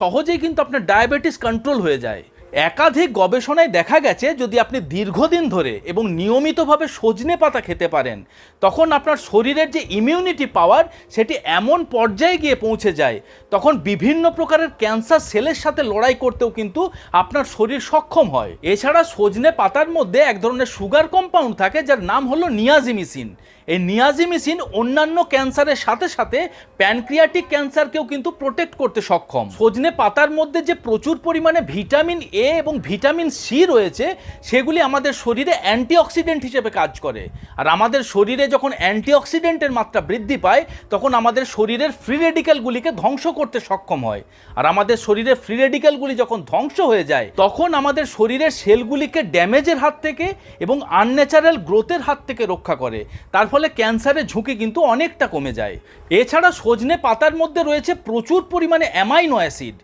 সহজেই কিন্তু আপনার ডায়াবেটিস কন্ট্রোল হয়ে যায়। একাধিক গবেষণায় দেখা গেছে যদি আপনি দীর্ঘদিন ধরে এবং নিয়মিতভাবে সজনে পাতা খেতে পারেন তখন আপনার শরীরের যে ইমিউনিটি পাওয়ার সেটি এমন পর্যায়ে গিয়ে পৌঁছে যায় তখন বিভিন্ন প্রকারের ক্যান্সার সেলের সাথে লড়াই করতেও কিন্তু আপনার শরীর সক্ষম হয়। এছাড়া সজনে পাতার মধ্যে এক ধরনের সুগার কম্পাউন্ড থাকে যার নাম হলো নিয়াজিমিসিন। এই নিয়াজিমিসিন অন্যান্য ক্যান্সারের সাথে সাথে প্যানক্রিয়াটিক ক্যান্সারকেও কিন্তু প্রোটেক্ট করতে সক্ষম। সজনে পাতার মধ্যে যে প্রচুর পরিমাণে ভিটামিন এ এবং ভিটামিন সি রয়েছে সেগুলি আমাদের শরীরে অ্যান্টিঅক্সিডেন্ট হিসেবে কাজ করে। আর আমাদের শরীরে যখন অ্যান্টিঅক্সিডেন্টের মাত্রা বৃদ্ধি পায় তখন আমাদের শরীরের ফ্রি রেডিক্যালগুলিকে ধ্বংস করতে সক্ষম হয়। আর আমাদের শরীরের ফ্রি রেডিক্যালগুলি যখন ধ্বংস হয়ে যায় তখন আমাদের শরীরের সেলগুলিকে ড্যামেজের হাত থেকে এবং আনন্যাচারাল গ্রোথের হাত থেকে রক্ষা করে। তার ফলে ক্যান্সারের ঝুঁকি কিন্তু অনেকটা কমে যায়। এছাড়া সজনে পাতার মধ্যে রয়েছে প্রচুর পরিমাণে অ্যামাইনো অ্যাসিড।